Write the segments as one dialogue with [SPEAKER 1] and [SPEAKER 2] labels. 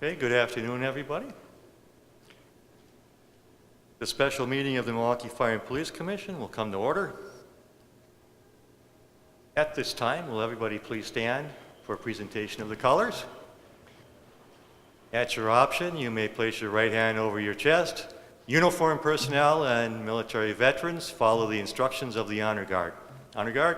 [SPEAKER 1] Okay, good afternoon, everybody. The special meeting of the Milwaukee Fire and Police Commission will come to order. At this time, will everybody please stand for a presentation of the colors? At your option, you may place your right hand over your chest. Uniformed personnel and military veterans follow the instructions of the Honor Guard. Honor Guard?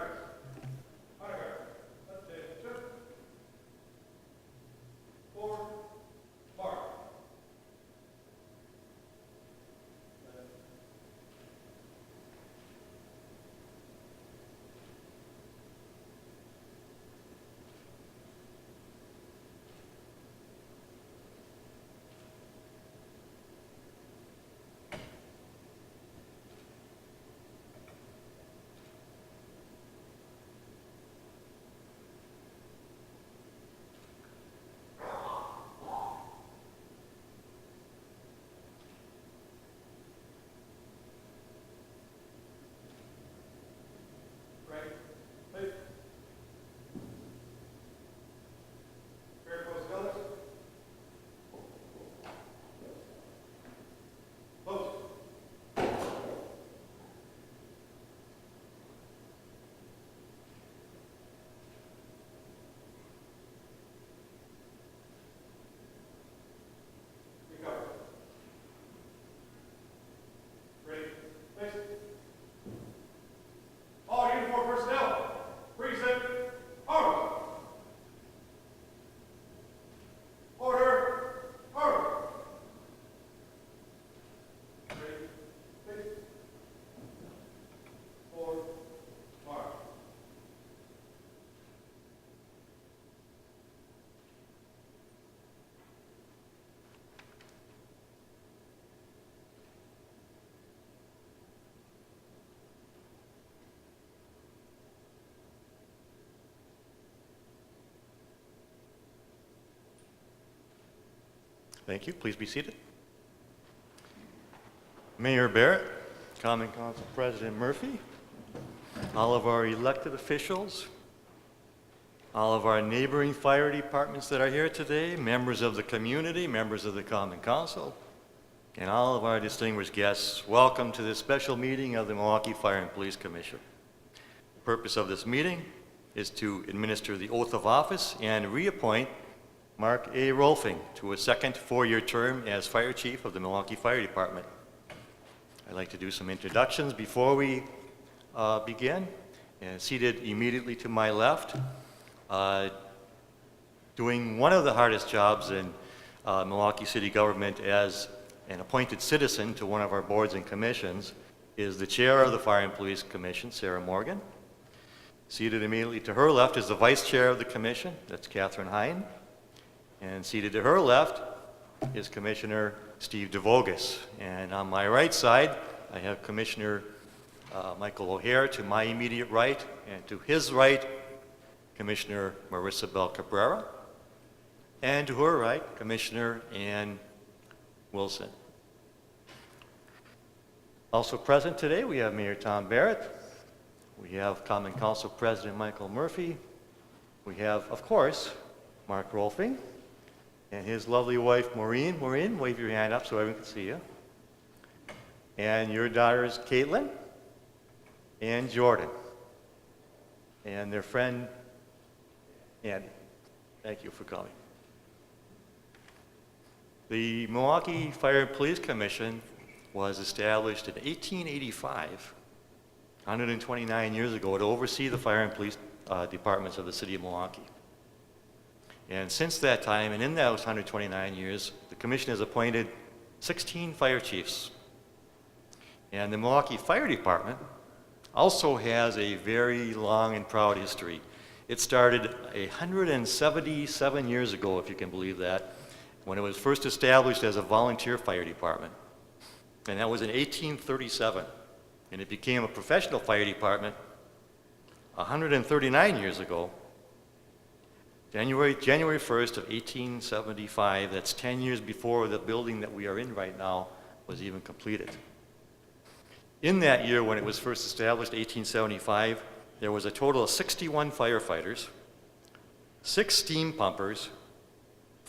[SPEAKER 1] Thank you. Please be seated. Mayor Barrett, Common Council President Murphy, all of our elected officials, all of our neighboring fire departments that are here today, members of the community, members of the Common Council, and all of our distinguished guests, welcome to this special meeting of the Milwaukee Fire and Police Commission. The purpose of this meeting is to administer the oath of office and reappoint Mark A. Rohlfing to a second four-year term as Fire Chief of the Milwaukee Fire Department. I'd like to do some introductions before we begin. And seated immediately to my left, doing one of the hardest jobs in Milwaukee City government as an appointed citizen to one of our boards and commissions, is the Chair of the Fire and Police Commission, Sarah Morgan. Seated immediately to her left is the Vice Chair of the Commission, that's Catherine Hine. And seated to her left is Commissioner Steve DeVogus. And on my right side, I have Commissioner Michael O'Hare to my immediate right, and to his right, Commissioner Marissa Bell Cabrera, and to her right, Commissioner Ann Wilson. Also present today, we have Mayor Tom Barrett. We have Common Council President Michael Murphy. We have, of course, Mark Rohlfing, and his lovely wife, Maureen. Maureen, wave your hand up so everyone can see you. And your daughters, Caitlin and Jordan. And their friend, Andy. Thank you for coming. The Milwaukee Fire and Police Commission was established in 1885, 129 years ago, to oversee the fire and police departments of the city of Milwaukee. And since that time, and in those 129 years, the commission has appointed 16 fire chiefs. And the Milwaukee Fire Department also has a very long and proud history. It started 177 years ago, if you can believe that, when it was first established as a volunteer fire department. And that was in 1837. And it became a professional fire department 139 years ago, January 1st of 1875. That's 10 years before the building that we are in right now was even completed. In that year, when it was first established, 1875, there was a total of 61 firefighters, 6 steam pumpers,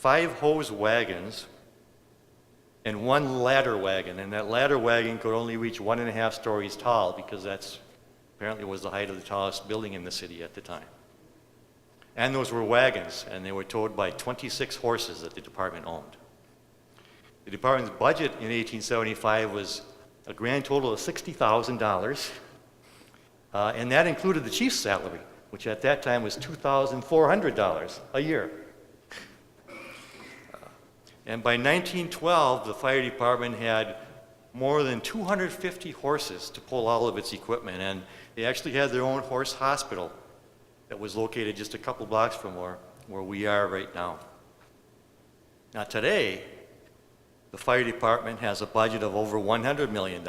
[SPEAKER 1] 5 hose wagons and 1 ladder wagon, and that ladder wagon could only reach 1.5 stories tall because that's apparently was the height of the tallest building in the city at the time. And those were wagons, and they were towed by 26 horses that the department owned. The department's budget in 1875 was a grand total of $60,000, and that included the chief's salary, which at that time was $2,400 a year. And by 1912, the fire department had more than 250 horses to pull all of its equipment, and they actually had their own horse hospital that was located just a couple blocks from where we are right now. Now today, the fire department has a budget of over $100 million.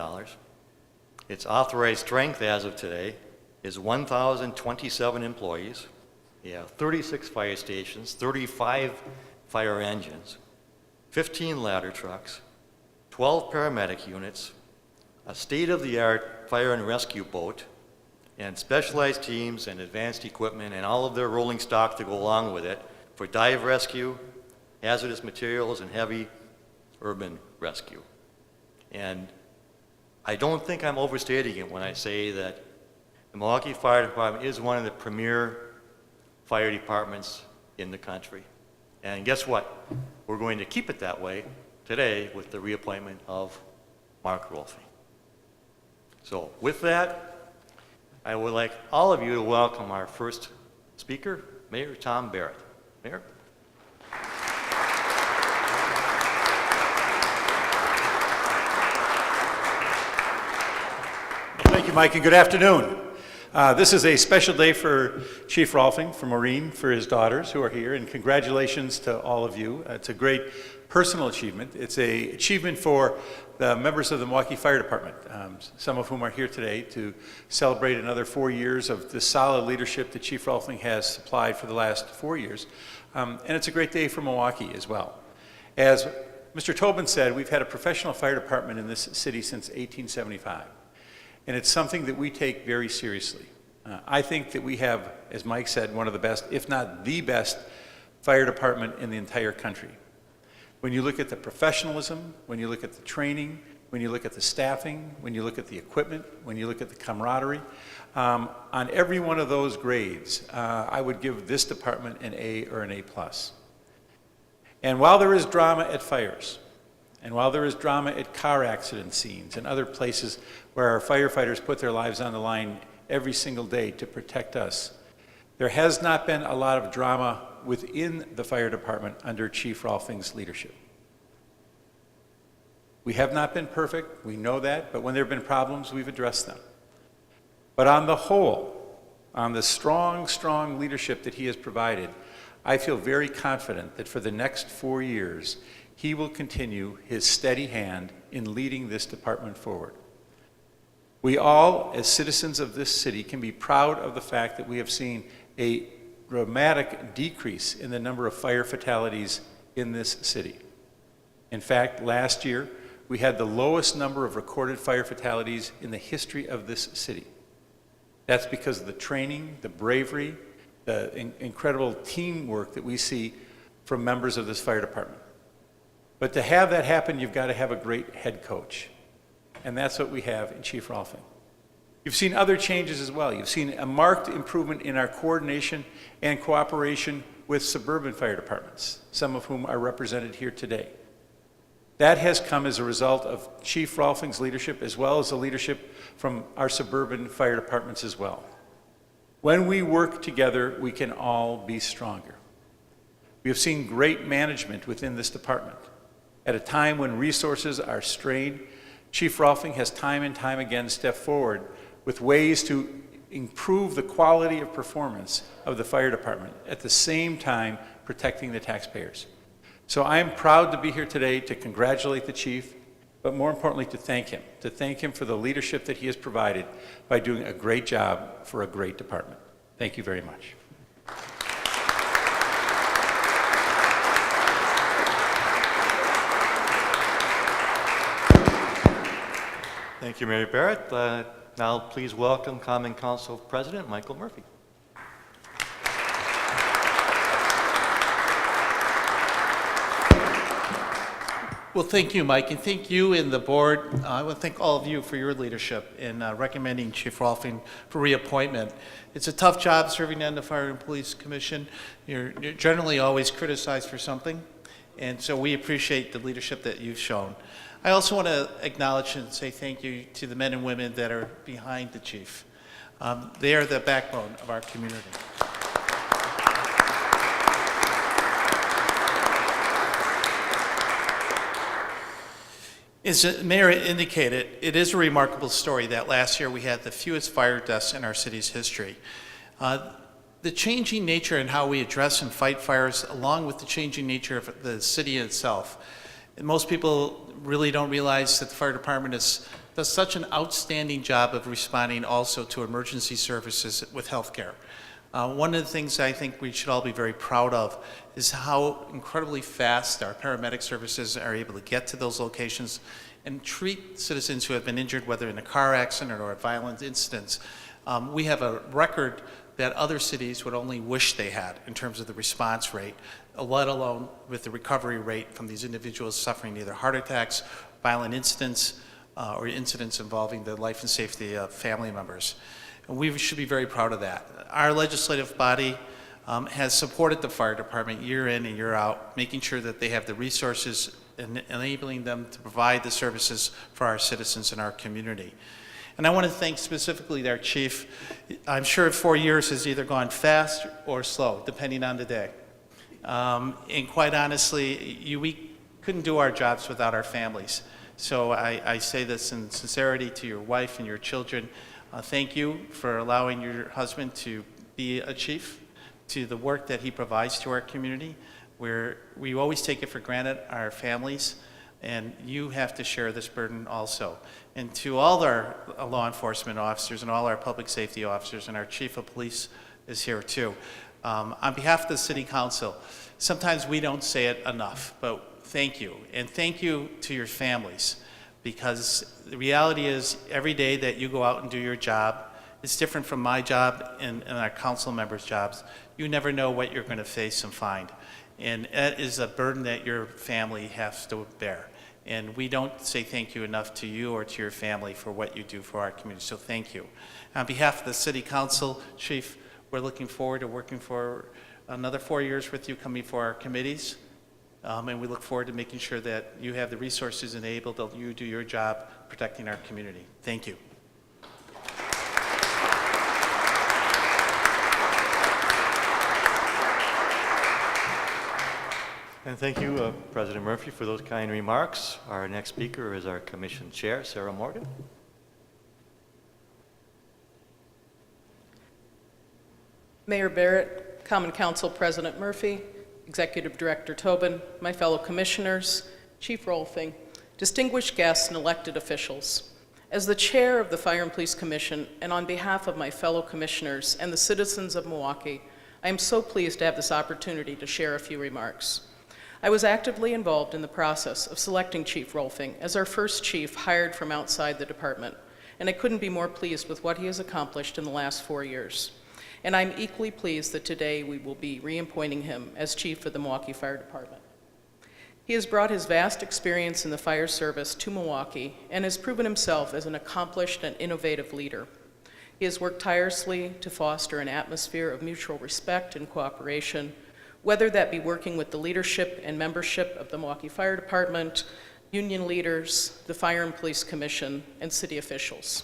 [SPEAKER 1] Its authorized strength as of today is 1,027 employees. We have 36 fire stations, 35 fire engines, 15 ladder trucks, 12 paramedic units, a state-of-the-art fire and rescue boat, and specialized teams and advanced equipment and all of their rolling stock to go along with it for dive rescue, hazardous materials, and heavy urban rescue. And I don't think I'm overstating it when I say that the Milwaukee Fire Department is one of the premier fire departments in the country. And guess what? We're going to keep it that way today with the reappointment of Mark Rohlfing. So with that, I would like all of you to welcome our first speaker, Mayor Tom Barrett. Mayor.
[SPEAKER 2] Thank you, Mike, and good afternoon. This is a special day for Chief Rohlfing, for Maureen, for his daughters who are here, and congratulations to all of you. It's a great personal achievement. It's an achievement for the members of the Milwaukee Fire Department, some of whom are here today to celebrate another 4 years of the solid leadership that Chief Rohlfing has supplied for the last 4 years. And it's a great day for Milwaukee as well. As Mr. Tobin said, we've had a professional fire department in this city since 1875. And it's something that we take very seriously. I think that we have, as Mike said, one of the best, if not the best, fire department in the entire country. When you look at the professionalism, when you look at the training, when you look at the staffing, when you look at the equipment, when you look at the camaraderie, on every one of those grades, I would give this department an A or an A+. And while there is drama at fires, and while there is drama at car accident scenes and other places where our firefighters put their lives on the line every single day to protect us, there has not been a lot of drama within the fire department under Chief Rohlfing's leadership. We have not been perfect, we know that, but when there have been problems, we've addressed them. But on the whole, on the strong, strong leadership that he has provided, I feel very confident that for the next 4 years, he will continue his steady hand in leading this department forward. We all, as citizens of this city, can be proud of the fact that we have seen a dramatic decrease in the number of fire fatalities in this city. In fact, last year, we had the lowest number of recorded fire fatalities in the history of this city. That's because of the training, the bravery, the incredible teamwork that we see from members of this fire department. But to have that happen, you've got to have a great head coach. And that's what we have in Chief Rohlfing. You've seen other changes as well. You've seen a marked improvement in our coordination and cooperation with suburban fire departments, some of whom are represented here today. That has come as a result of Chief Rohlfing's leadership, as well as the leadership from our suburban fire departments as well. When we work together, we can all be stronger. We have seen great management within this department. At a time when resources are strained, Chief Rohlfing has time and time again stepped forward with ways to improve the quality of performance of the fire department, at the same time protecting the taxpayers. So I am proud to be here today to congratulate the chief, but more importantly to thank him for the leadership that he has provided by doing a great job for a great department. Thank you very much.
[SPEAKER 1] Thank you, Mayor Barrett. Now please welcome Common Council President Michael Murphy.
[SPEAKER 3] Well, thank you, Mike, and thank you and the board. I want to thank all of you for your leadership in recommending Chief Rohlfing for reappointment. It's a tough job serving on the Fire and Police Commission. You're generally always criticized for something, and so we appreciate the leadership that you've shown. I also want to acknowledge and say thank you to the men and women that are behind the chief. They are the backbone of our community. As the mayor indicated, it is a remarkable story that last year we had the fewest fire deaths in our city's history. The changing nature in how we address and fight fires, along with the changing nature of the city itself. And most people really don't realize that the fire department does such an outstanding job of responding also to emergency services with healthcare. One of the things I think we should all be very proud of is how incredibly fast our paramedic services are able to get to those locations and treat citizens who have been injured, whether in a car accident or a violent incident. We have a record that other cities would only wish they had in terms of the response rate, let alone with the recovery rate from these individuals suffering either heart attacks, violent incidents, or incidents involving the life and safety of family members. And we should be very proud of that. Our legislative body has supported the fire department year in and year out, making sure that they have the resources and enabling them to provide the services for our citizens in our community. And I want to thank specifically our chief. I'm sure 4 years has either gone fast or slow, depending on the day. And quite honestly, we couldn't do our jobs without our families. So I say this in sincerity to your wife and your children. Thank you for allowing your husband to be a chief, to the work that he provides to our community, where we always take it for granted, our families, and you have to share this burden also. And to all our law enforcement officers and all our public safety officers, and our chief of police is here too. On behalf of the city council, sometimes we don't say it enough, but thank you. And thank you to your families, because the reality is every day that you go out and do your job, it's different from my job and our council members' jobs. You never know what you're going to face and find. And that is a burden that your family has to bear. And we don't say thank you enough to you or to your family for what you do for our community. So thank you. On behalf of the City Council, Chief, we're looking forward to working for another 4 years with you coming for our committees. And we look forward to making sure that you have the resources enabled that you do your job protecting our community. Thank you.
[SPEAKER 1] And thank you, President Murphy, for those kind remarks. Our next speaker is our Commission Chair, Sarah Morgan.
[SPEAKER 4] Mayor Barrett, Common Council President Murphy, Executive Director Tobin, my fellow commissioners, Chief Rohlfing, distinguished guests and elected officials. As the chair of the Fire and Police Commission, and on behalf of my fellow commissioners and the citizens of Milwaukee, I am so pleased to have this opportunity to share a few remarks. I was actively involved in the process of selecting Chief Rohlfing as our first chief hired from outside the department, and I couldn't be more pleased with what he has accomplished in the last 4 years. And I'm equally pleased that today we will be reappointing him as chief of the Milwaukee Fire Department. He has brought his vast experience in the fire service to Milwaukee and has proven himself as an accomplished and innovative leader. He has worked tirelessly to foster an atmosphere of mutual respect and cooperation, whether that be working with the leadership and membership of the Milwaukee Fire Department, union leaders, the Fire and Police Commission, and city officials.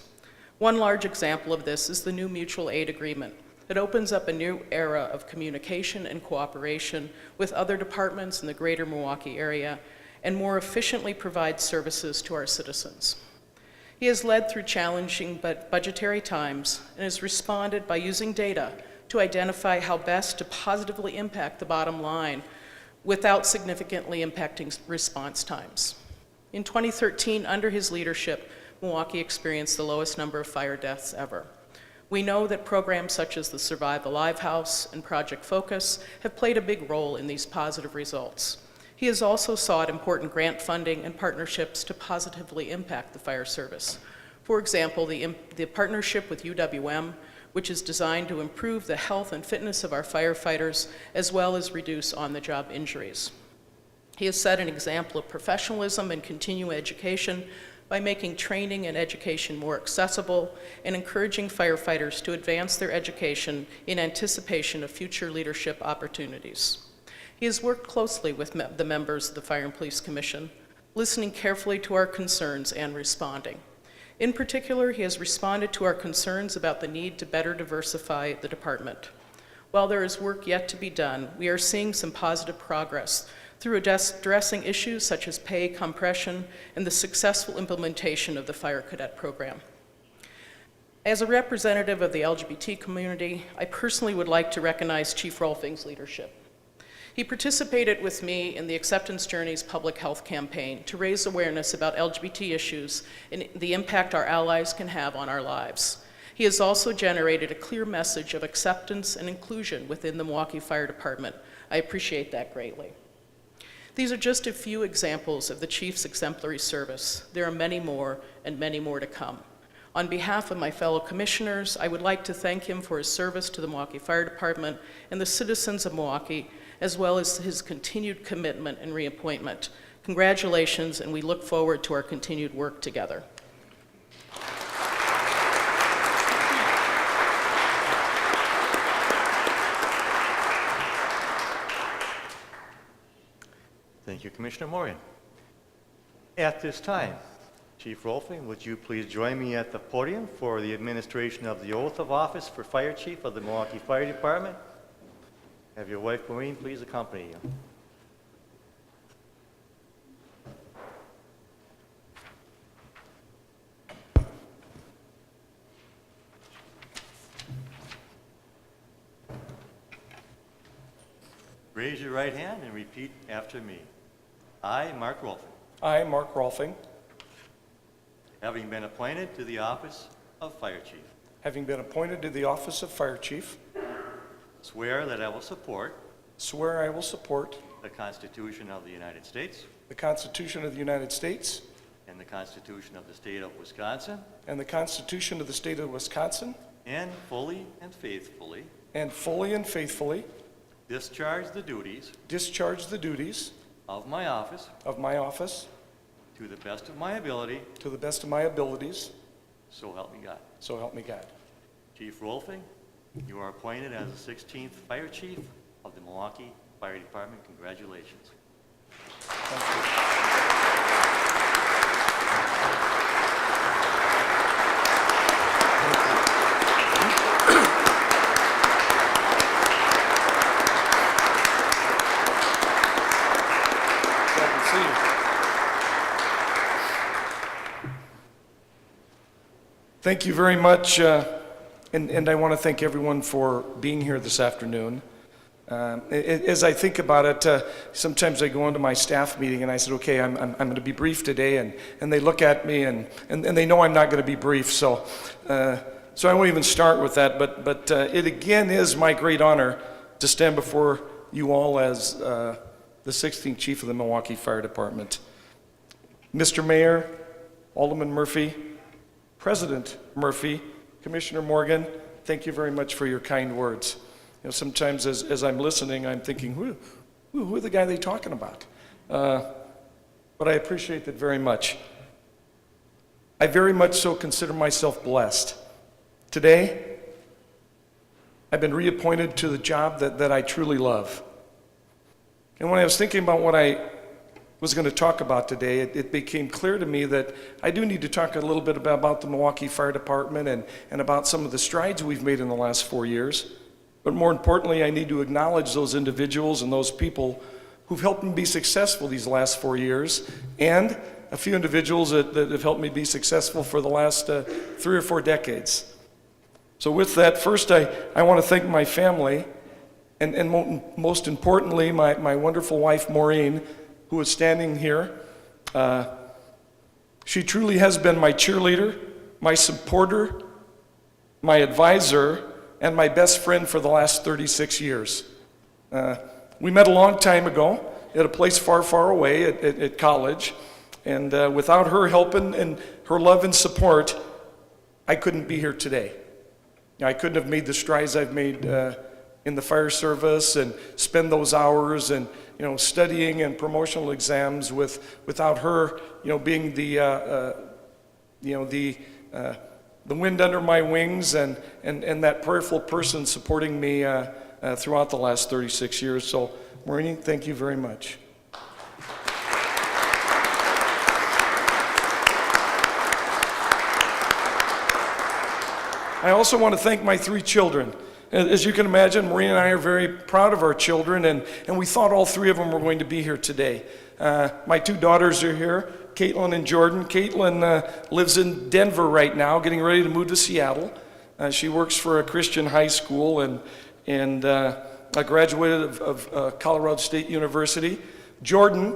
[SPEAKER 4] One large example of this is the new mutual aid agreement. It opens up a new era of communication and cooperation with other departments in the greater Milwaukee area and more efficiently provides services to our citizens. He has led through challenging but budgetary times and has responded by using data to identify how best to positively impact the bottom line without significantly impacting response times. In 2013, under his leadership, Milwaukee experienced the lowest number of fire deaths ever. We know that programs such as the Survive Alive House and Project Focus have played a big role in these positive results. He has also sought important grant funding and partnerships to positively impact the fire service. For example, the partnership with UWM, which is designed to improve the health and fitness of our firefighters, as well as reduce on-the-job injuries. He has set an example of professionalism and continuing education by making training and education more accessible and encouraging firefighters to advance their education in anticipation of future leadership opportunities. He has worked closely with the members of the Fire and Police Commission, listening carefully to our concerns and responding. In particular, he has responded to our concerns about the need to better diversify the department. While there is work yet to be done, we are seeing some positive progress through addressing issues such as pay compression and the successful implementation of the Fire Cadet program. As a representative of the LGBT community, I personally would like to recognize Chief Rohlfing's leadership. He participated with me in the Acceptance Journeys public health campaign to raise awareness about LGBT issues and the impact our allies can have on our lives. He has also generated a clear message of acceptance and inclusion within the Milwaukee Fire Department. I appreciate that greatly. These are just a few examples of the Chief's exemplary service. There are many more and many more to come. On behalf of my fellow commissioners, I would like to thank him for his service to the Milwaukee Fire Department and the citizens of Milwaukee, as well as his continued commitment and reappointment. Congratulations, and we look forward to our continued work together.
[SPEAKER 1] Thank you, Commissioner Morgan. At this time, Chief Rohlfing, would you please join me at the podium for the administration of the oath of office for Fire Chief of the Milwaukee Fire Department? Have your wife, Maureen, please accompany you. Raise your right hand and repeat after me. I, Mark Rohlfing,
[SPEAKER 5] I, Mark Rohlfing,
[SPEAKER 1] having been appointed to the office of Fire Chief,
[SPEAKER 5] having been appointed to the office of Fire Chief,
[SPEAKER 1] swear that I will support
[SPEAKER 5] swear I will support
[SPEAKER 1] the Constitution of the United States
[SPEAKER 5] the Constitution of the United States
[SPEAKER 1] and the Constitution of the State of Wisconsin,
[SPEAKER 5] and the Constitution of the State of Wisconsin,
[SPEAKER 1] and fully and faithfully discharge the duties of my office to the best of my abilities, so help me God.
[SPEAKER 5] So help me God.
[SPEAKER 1] Chief Rohlfing, you are appointed as the 16th Fire Chief of the Milwaukee Fire Department. Congratulations.
[SPEAKER 5] Thank you. Glad to see you. Thank you very much, and I want to thank everyone for being here this afternoon. As I think about it, sometimes I go into my staff meeting and I said, okay, I'm going to be brief today, and they look at me and they know I'm not going to be brief, so I won't even start with that, but it again is my great honor to stand before you all as the 16th Chief of the Milwaukee Fire Department. Mr. Mayor, Alderman Murphy, President Murphy, Commissioner Morgan, thank you very much for your kind words. You know, sometimes as I'm listening, I'm thinking, who are the guy they talking about? But I appreciate that very much. I very much so consider myself blessed. Today, I've been reappointed to the job that I truly love. And when I was thinking about what I was going to talk about today, it became clear to me that I do need to talk a little bit about the Milwaukee Fire Department and about some of the strides we've made in the last 4 years. But more importantly, I need to acknowledge those individuals and those people who've helped me be successful these last 4 years, and a few individuals that have helped me be successful for the last 3 or 4 decades. So with that, first I want to thank my family, and most importantly, my wonderful wife, Maureen, who is standing here. She truly has been my cheerleader, my supporter, my advisor, and my best friend for the last 36 years. We met a long time ago at a place far, far away at college, and without her help and her love and support, I couldn't be here today. I couldn't have made the strides I've made in the fire service and spend those hours and, studying and promotional exams without her, being the wind under my wings and that prayerful person supporting me throughout the last 36 years. So, Maureen, thank you very much. I also want to thank my 3 children. As you can imagine, Maureen and I are very proud of our children, and we thought all 3 of them were going to be here today. My 2 daughters are here, Caitlin and Jordan. Caitlin lives in Denver right now, getting ready to move to Seattle. She works for a Christian high school and graduated of Colorado State University. Jordan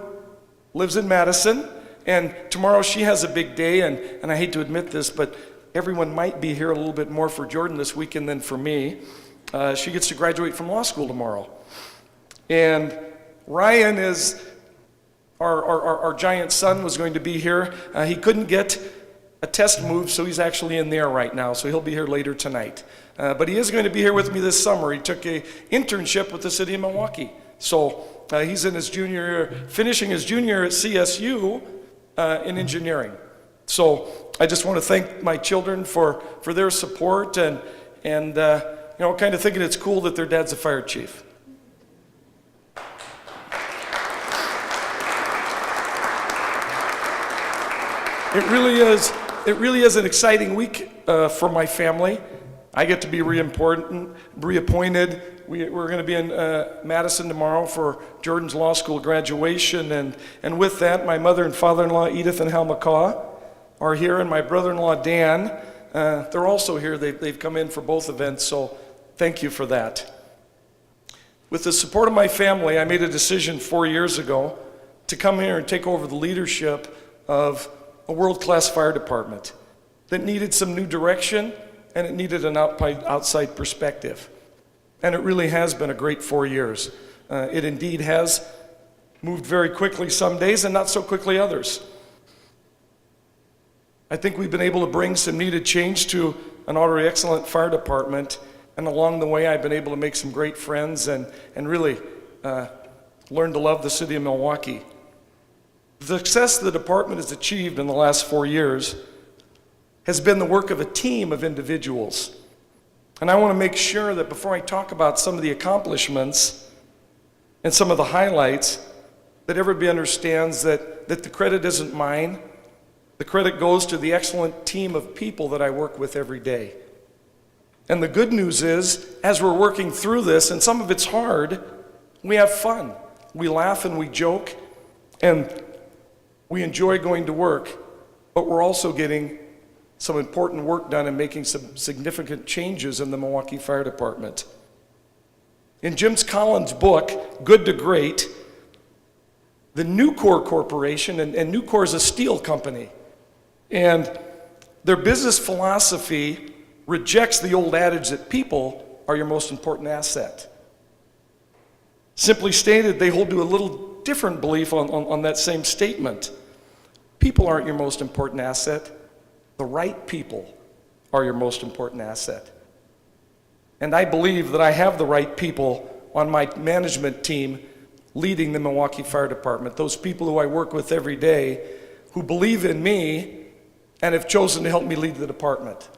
[SPEAKER 5] lives in Madison, and tomorrow she has a big day, and I hate to admit this, but everyone might be here a little bit more for Jordan this weekend than for me. She gets to graduate from law school tomorrow. And Ryan is, our giant son, was going to be here. He couldn't get a test move, so he's actually in there right now, so he'll be here later tonight. But he is going to be here with me this summer. He took an internship with the city of Milwaukee. So he's in his junior year, finishing his junior year at CSU in engineering. So I just want to thank my children for their support and kind of thinking it's cool that their dad's a fire chief. It really is an exciting week for my family. I get to be reappointed. We're going to be in Madison tomorrow for Jordan's law school graduation, and with that, my mother and father-in-law, Edith and Hal McCaw, are here, and my brother-in-law, Dan, they're also here. They've come in for both events, so thank you for that. With the support of my family, I made a decision 4 years ago to come here and take over the leadership of a world-class fire department that needed some new direction, and it needed an outside perspective. And it really has been a great 4 years. It indeed has moved very quickly some days and not so quickly others. I think we've been able to bring some needed change to an already excellent fire department, and along the way I've been able to make some great friends and really learn to love the city of Milwaukee. The success the department has achieved in the last 4 years has been the work of a team of individuals. And I want to make sure that before I talk about some of the accomplishments and some of the highlights, that everybody understands that the credit isn't mine. The credit goes to the excellent team of people that I work with every day. And the good news is, as we're working through this, and some of it's hard, we have fun. We laugh and we joke, and we enjoy going to work, but we're also getting some important work done and making some significant changes in the Milwaukee Fire Department. In Jim Collins' book, Good to Great, the Nucor Corporation, and Nucor is a steel company, and their business philosophy rejects the old adage that people are your most important asset. Simply stated, they hold to a little different belief on that same statement. People aren't your most important asset. The right people are your most important asset. And I believe that I have the right people on my management team leading the Milwaukee Fire Department, those people who I work with every day who believe in me and have chosen to help me lead the department.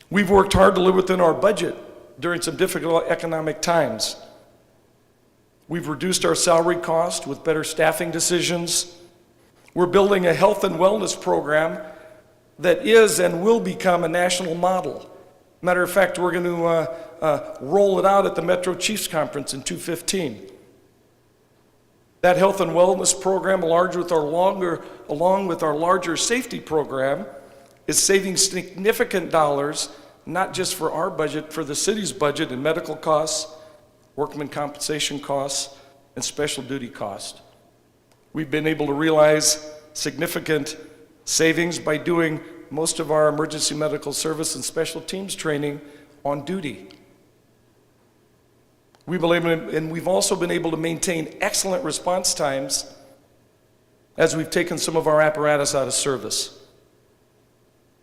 [SPEAKER 5] We've worked hard to live within our budget during some difficult economic times. We've reduced our salary cost with better staffing decisions. We're building a health and wellness program that is and will become a national model. Matter of fact, we're going to roll it out at the Metro Chiefs Conference in 2015. That health and wellness program, along with our larger safety program, is saving significant dollars, not just for our budget, for the city's budget in medical costs, workman compensation costs, and special duty costs. We've been able to realize significant savings by doing most of our emergency medical service and special teams training on duty. We've also been able to maintain excellent response times as we've taken some of our apparatus out of service.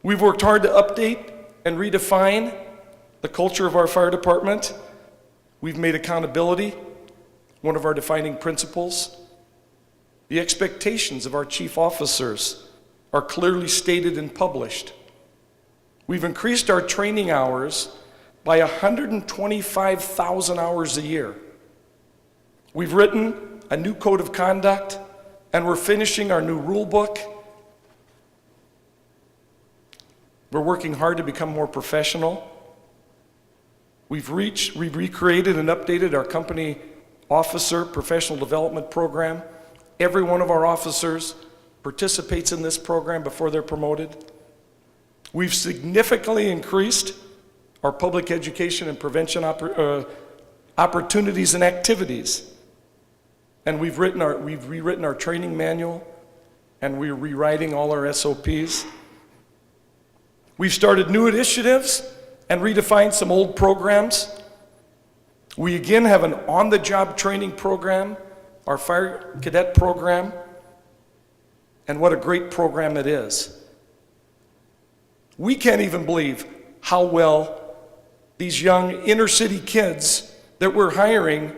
[SPEAKER 5] We've worked hard to update and redefine the culture of our fire department. We've made accountability one of our defining principles. The expectations of our chief officers are clearly stated and published. We've increased our training hours by 125,000 hours a year. We've written a new code of conduct, and we're finishing our new rule book. We're working hard to become more professional. We've recreated and updated our company officer professional development program. Every one of our officers participates in this program before they're promoted. We've significantly increased our public education and prevention opportunities and activities. And we've rewritten our training manual, and we're rewriting all our SOPs. We've started new initiatives and redefined some old programs. We again have an on-the-job training program, our fire cadet program, and what a great program it is. We can't even believe how well these young inner-city kids that we're hiring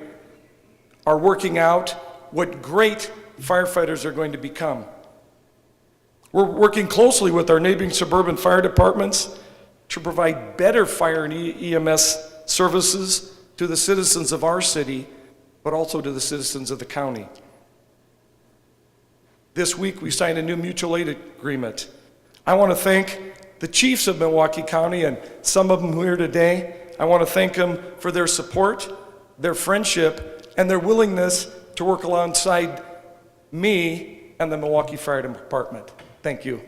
[SPEAKER 5] are working out what great firefighters are going to become. We're working closely with our neighboring suburban fire departments to provide better fire and EMS services to the citizens of our city, but also to the citizens of the county. This week we signed a new mutual aid agreement. I want to thank the chiefs of Milwaukee County, and some of them who are here today. I want to thank them for their support, their friendship, and their willingness to work alongside me and the Milwaukee Fire Department. Thank you.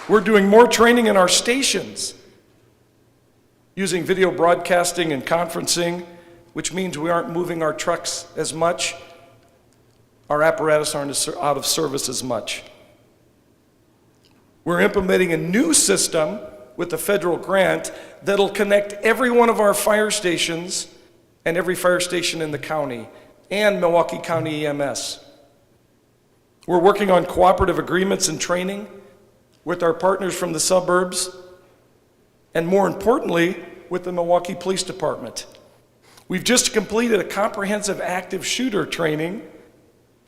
[SPEAKER 5] We're doing more training in our stations using video broadcasting and conferencing, which means we aren't moving our trucks as much. Our apparatus aren't out of service as much. We're implementing a new system with a federal grant that'll connect every one of our fire stations and every fire station in the county and Milwaukee County EMS. We're working on cooperative agreements and training with our partners from the suburbs, and more importantly, with the Milwaukee Police Department. We've just completed a comprehensive active shooter training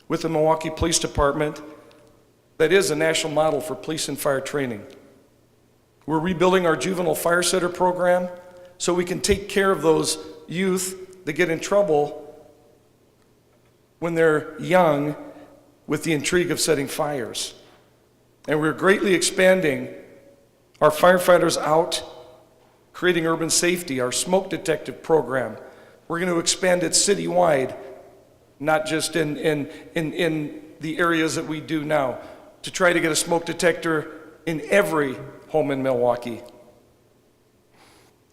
[SPEAKER 5] with the Milwaukee Police Department that is a national model for police and fire training. We're rebuilding our juvenile fire center program so we can take care of those youth that get in trouble when they're young with the intrigue of setting fires. And we're greatly expanding our firefighters out, creating urban safety, our smoke detective program. We're going to expand it citywide, not just in the areas that we do now, to try to get a smoke detector in every home in Milwaukee.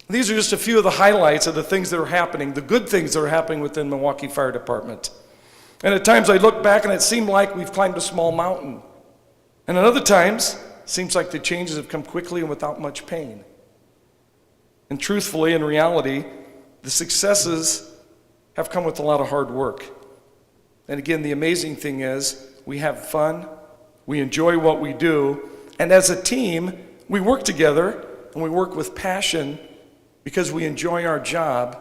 [SPEAKER 5] These are just a few of the highlights of the things that are happening, the good things that are happening within Milwaukee Fire Department. And at times I look back and it seemed like we've climbed a small mountain. And at other times, it seems like the changes have come quickly and without much pain. And truthfully, in reality, the successes have come with a lot of hard work. And again, the amazing thing is we have fun, we enjoy what we do, and as a team, we work together and we work with passion because we enjoy our job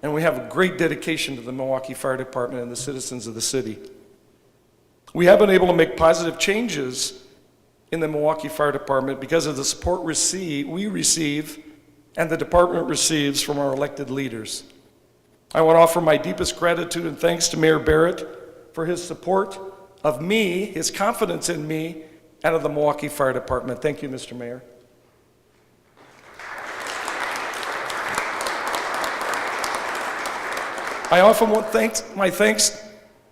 [SPEAKER 5] and we have a great dedication to the Milwaukee Fire Department and the citizens of the city. We have been able to make positive changes in the Milwaukee Fire Department because of the support we receive and the department receives from our elected leaders. I want to offer my deepest gratitude and thanks to Mayor Barrett for his support of me, his confidence in me, and of the Milwaukee Fire Department. Thank you, Mr. Mayor. I often want my thanks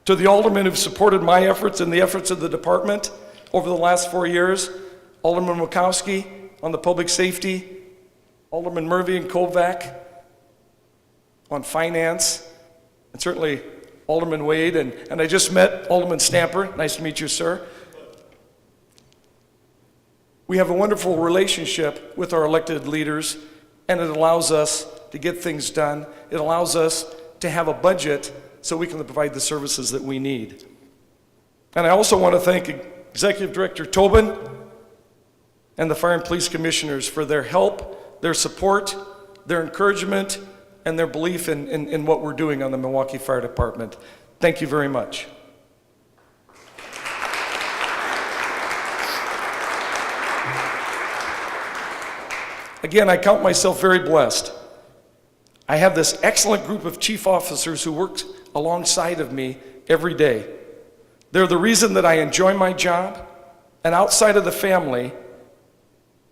[SPEAKER 5] to the aldermen who've supported my efforts and the efforts of the department over the last 4 years. Alderman Murkowski on the public safety, Alderman Murphy and Kovac on finance, and certainly Alderman Wade, and I just met Alderman Stamper. Nice to meet you, sir. We have a wonderful relationship with our elected leaders, and it allows us to get things done. It allows us to have a budget so we can provide the services that we need. And I also want to thank Executive Director Tobin and the Fire and Police Commissioners for their help, their support, their encouragement, and their belief in what we're doing on the Milwaukee Fire Department. Thank you very much. Again, I count myself very blessed. I have this excellent group of chief officers who work alongside of me every day. They're the reason that I enjoy my job, and outside of the family,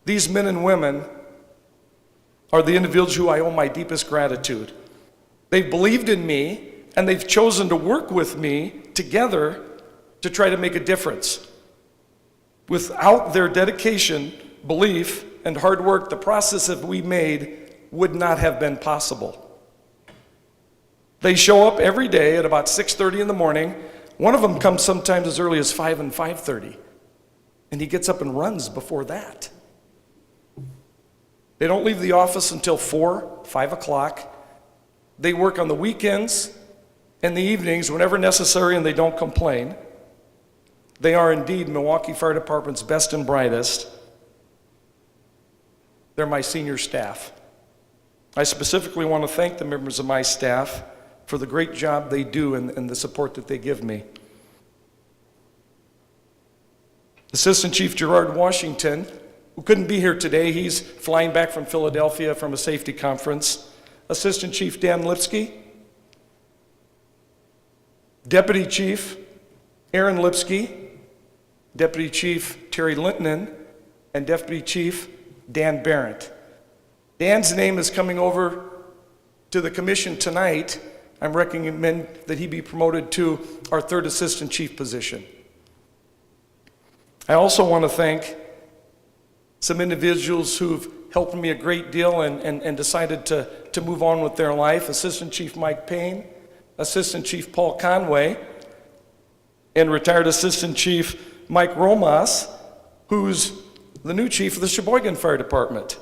[SPEAKER 5] these men and women are the individuals who I owe my deepest gratitude. They've believed in me, and they've chosen to work with me together to try to make a difference. Without their dedication, belief, and hard work, the process that we made would not have been possible. They show up every day at about 6:30 in the morning. One of them comes sometimes as early as 5 and 5:30, and he gets up and runs before that. They don't leave the office until 4, 5 o'clock. They work on the weekends and the evenings whenever necessary, and they don't complain. They are indeed Milwaukee Fire Department's best and brightest. They're my senior staff. I specifically want to thank the members of my staff for the great job they do and the support that they give me. Assistant Chief Gerard Washington, who couldn't be here today, he's flying back from Philadelphia from a safety conference. Assistant Chief Dan Lipsky, Deputy Chief Aaron Lipsky, Deputy Chief Terry Lintonen, and Deputy Chief Dan Barrett. Dan's name is coming over to the commission tonight. I'm recommending that he be promoted to our third assistant chief position. I also want to thank some individuals who've helped me a great deal and decided to move on with their life. Assistant Chief Mike Payne, Assistant Chief Paul Conway, and retired Assistant Chief Mike Romas, who's the new chief of the Sheboygan Fire Department.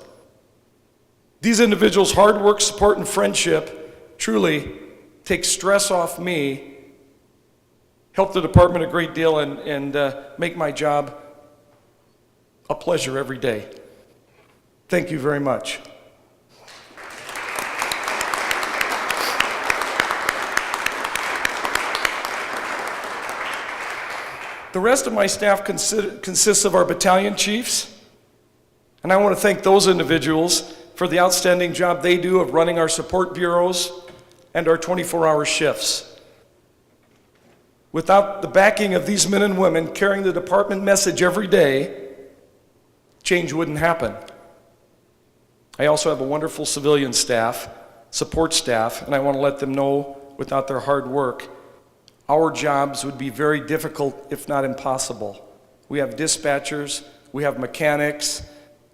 [SPEAKER 5] These individuals' hard work, support, and friendship truly take stress off me, help the department a great deal, and make my job a pleasure every day. Thank you very much. The rest of my staff consists of our battalion chiefs, and I want to thank those individuals for the outstanding job they do of running our support bureaus and our 24-hour shifts. Without the backing of these men and women carrying the department message every day, change wouldn't happen. I also have a wonderful civilian staff, support staff, and I want to let them know without their hard work, our jobs would be very difficult, if not impossible. We have dispatchers, we have mechanics,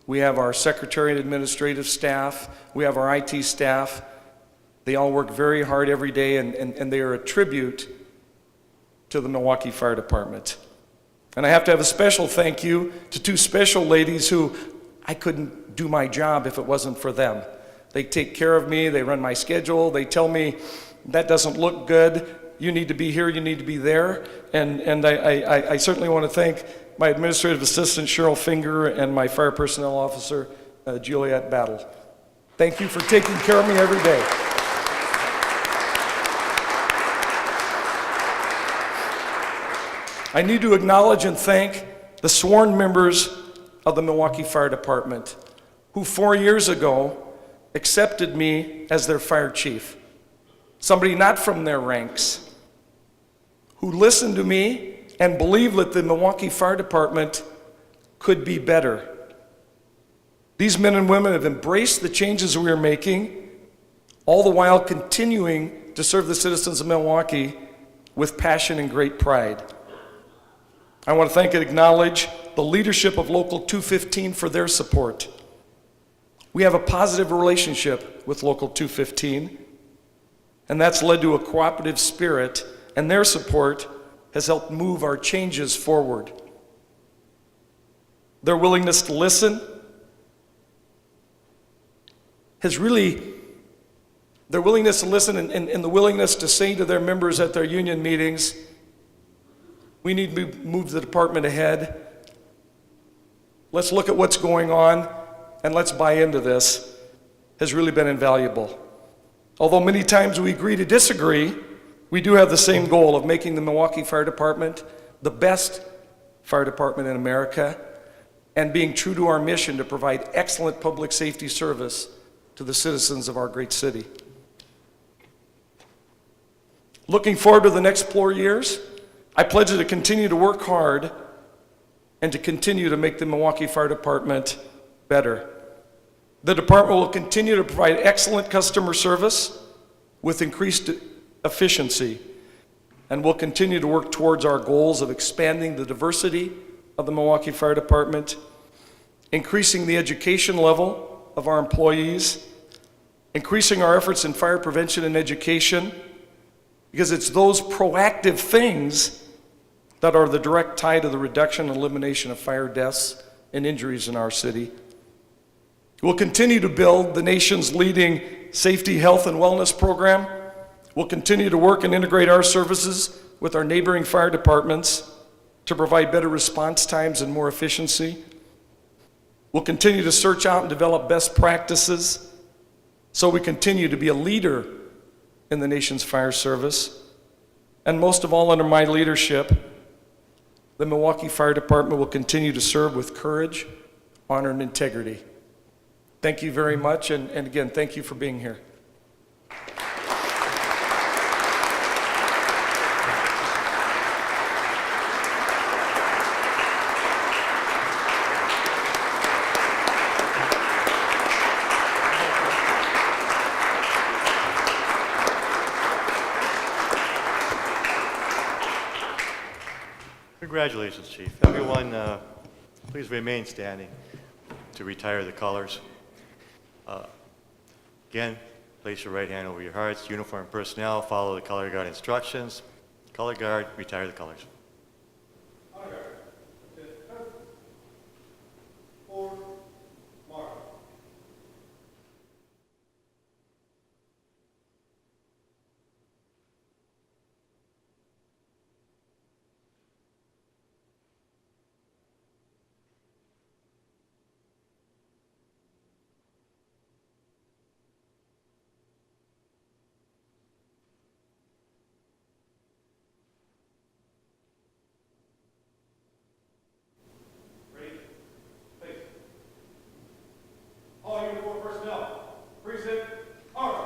[SPEAKER 5] we have our secretary and administrative staff, we have our IT staff. They all work very hard every day, and they are a tribute to the Milwaukee Fire Department. And I have to have a special thank you to two special ladies who I couldn't do my job if it wasn't for them. They take care of me, they run my schedule, they tell me that doesn't look good, you need to be here, you need to be there. And I certainly want to thank my administrative assistant, Cheryl Finger, and my fire personnel officer, Juliet Battle. Thank you for taking care of me every day. I need to acknowledge and thank the sworn members of the Milwaukee Fire Department, who 4 years ago accepted me as their fire chief. Somebody not from their ranks, who listened to me and believed that the Milwaukee Fire Department could be better. These men and women have embraced the changes we are making, all the while continuing to serve the citizens of Milwaukee with passion and great pride. I want to thank and acknowledge the leadership of Local 215 for their support. We have a positive relationship with Local 215, and that's led to a cooperative spirit, and their support has helped move our changes forward. Their willingness to listen has really, their willingness to listen and the willingness to say to their members at their union meetings, We need to move the department ahead. Let's look at what's going on and let's buy into this, has really been invaluable. Although many times we agree to disagree, we do have the same goal of making the Milwaukee Fire Department the best fire department in America and being true to our mission to provide excellent public safety service to the citizens of our great city. Looking forward to the next 4 years, I pledge to continue to work hard and to continue to make the Milwaukee Fire Department better. The department will continue to provide excellent customer service with increased efficiency, and will continue to work towards our goals of expanding the diversity of the Milwaukee Fire Department, increasing the education level of our employees, increasing our efforts in fire prevention and education, because it's those proactive things that are the direct tie to the reduction and elimination of fire deaths and injuries in our city. We'll continue to build the nation's leading safety, health, and wellness program. We'll continue to work and integrate our services with our neighboring fire departments to provide better response times and more efficiency. We'll continue to search out and develop best practices so we continue to be a leader in the nation's fire service. And most of all, under my leadership, the Milwaukee Fire Department will continue to serve with courage, honor, and integrity. Thank you very much, and again, thank you for being here.
[SPEAKER 1] Congratulations, Chief. Everyone, please remain standing to retire the colors. Again, place your right hand over your hearts. Uniformed personnel, follow the color guard instructions. Color guard, retire the colors.
[SPEAKER 5] All uniformed personnel, precinct, order.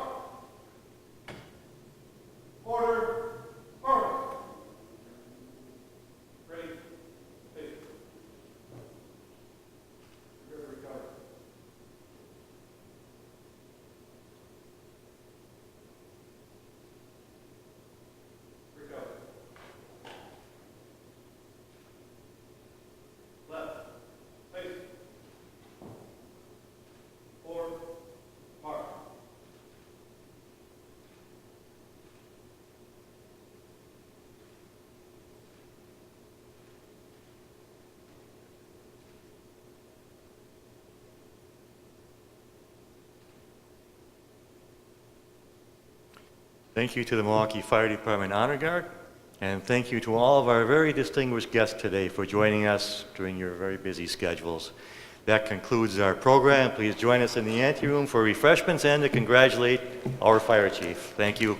[SPEAKER 5] Order, order. Ready, face. Prepare to recover. Recover. Left, face. Forward, mark.
[SPEAKER 1] Thank you to the Milwaukee Fire Department Honor Guard, and thank you to all of our very distinguished guests today for joining us during your very busy schedules. That concludes our program. Please join us in the anteroom for refreshments and to congratulate our Fire Chief. Thank you.